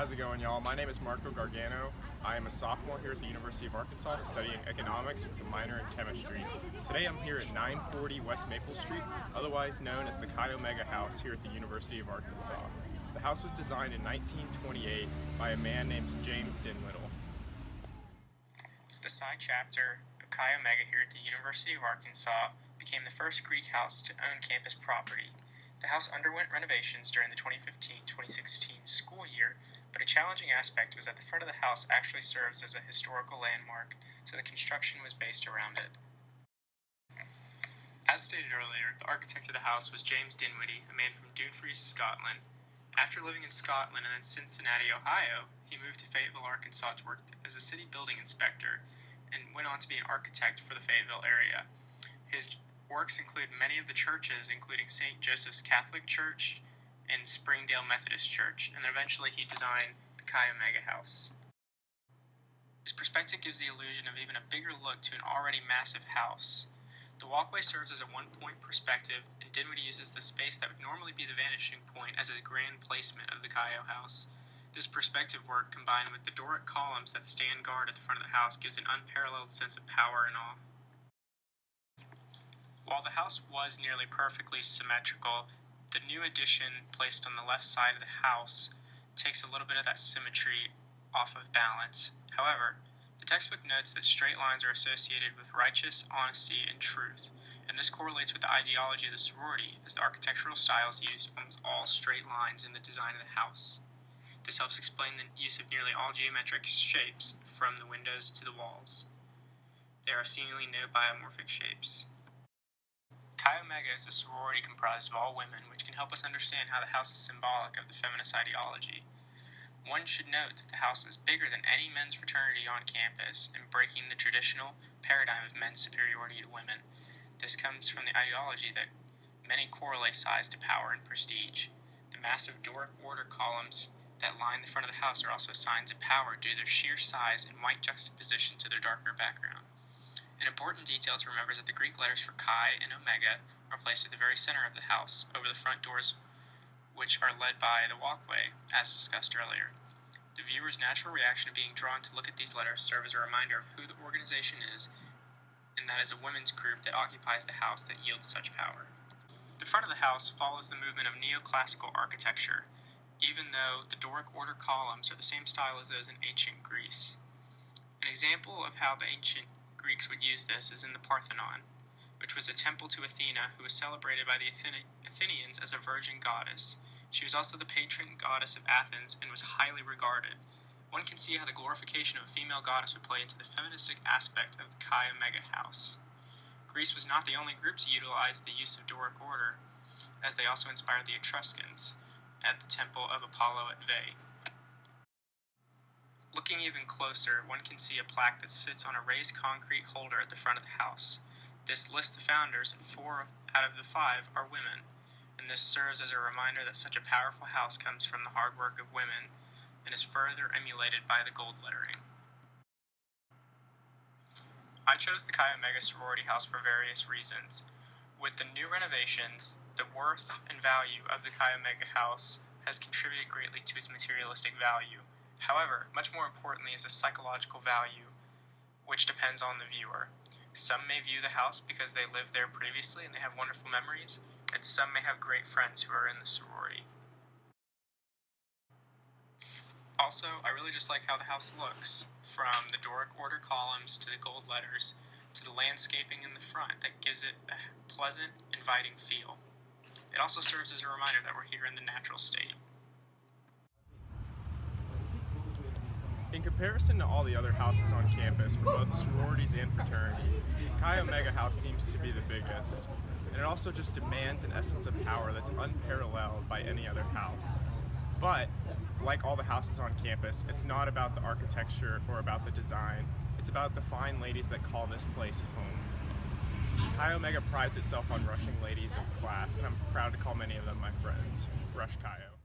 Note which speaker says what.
Speaker 1: How's it going, y'all? My name is Marco Gargano. I am a sophomore here at the University of Arkansas studying economics with a minor in chemistry. Today I'm here at 940 West Maple Street, otherwise known as the Chi Omega House here at the University of Arkansas. The house was designed in 1928 by a man named James Dinwiddie.
Speaker 2: The Psi chapter of Chi Omega here at the University of Arkansas became the first Greek house to own campus property. The house underwent renovations during the 2015-2016 school year, but a challenging aspect was that the front of the house actually serves as a historical landmark, so the construction was based around it. As stated earlier, the architect of the house was James Dinwiddie, a man from Dumfries, Scotland. After living in Scotland and then Cincinnati, Ohio, he moved to Fayetteville, Arkansas to work as a city building inspector and went on to be an architect for the Fayetteville area. His works include many of the churches, including St. Joseph's Catholic Church and Springdale Methodist Church, and then eventually he designed the Chi Omega House. His perspective gives the illusion of even a bigger look to an already massive house. The walkway serves as a one-point perspective, and Dinwiddie uses the space that would normally be the vanishing point as his grand placement of the Chi O house. This perspective work, combined with the Doric columns that stand guard at the front of the house, gives an unparalleled sense of power and awe. While the house was nearly perfectly symmetrical, the new addition placed on the left side of the house takes a little bit of that symmetry off of balance. However, the textbook notes that straight lines are associated with righteous, honesty, and truth, and this correlates with the ideology of the sorority, as the architectural styles used almost all straight lines in the design of the house. This helps explain the use of nearly all geometric shapes from the windows to the walls. There are seemingly no biomorphic shapes. Chi Omega is a sorority comprised of all women, which can help us understand how the house is symbolic of the feminist ideology. One should note that the house is bigger than any men's fraternity on campus and breaking the traditional paradigm of men's superiority to women. This comes from the ideology that many correlate size to power and prestige. The massive Doric order columns that line the front of the house are also signs of power due to their sheer size and white juxtaposition to their darker background. An important detail to remember is that the Greek letters for Chi and Omega are placed at the very center of the house, over the front doors, which are led by the walkway, as discussed earlier. The viewer's natural reaction of being drawn to look at these letters serve as a reminder of who the organization is, and that is a women's group that occupies the house that yields such power. The front of the house follows the movement of neoclassical architecture, even though the Doric order columns are the same style as those in ancient Greece. An example of how the ancient Greeks would use this is in the Parthenon, which was a temple to Athena who was celebrated by the Athenians as a virgin goddess. She was also the patron goddess of Athens and was highly regarded. One can see how the glorification of a female goddess would play into the feministic aspect of the Chi Omega house. Greece was not the only group to utilize the use of Doric order, as they also inspired the Etruscans at the temple of Apollo at Veii. Looking even closer, one can see a plaque that sits on a raised concrete holder at the front of the house. This lists the founders, and 4 out of the 5 are women, and this serves as a reminder that such a powerful house comes from the hard work of women and is further emulated by the gold lettering. I chose the Chi Omega sorority house for various reasons. With the new renovations, the worth and value of the Chi Omega house has contributed greatly to its materialistic value. However, much more importantly is the psychological value, which depends on the viewer. Some may view the house because they lived there previously and they have wonderful memories, and some may have great friends who are in the sorority. Also, I really just like how the house looks, from the Doric order columns to the gold letters to the landscaping in the front that gives it a pleasant, inviting feel. It also serves as a reminder that we're here in the natural state.
Speaker 1: In comparison to all the other houses on campus for both sororities and fraternities, Chi Omega House seems to be the biggest, and it also just demands an essence of power that's unparalleled by any other house. But, like all the houses on campus, it's not about the architecture or about the design, it's about the fine ladies that call this place home. Chi Omega prides itself on rushing ladies of class, and I'm proud to call many of them my friends. Rush Chi O.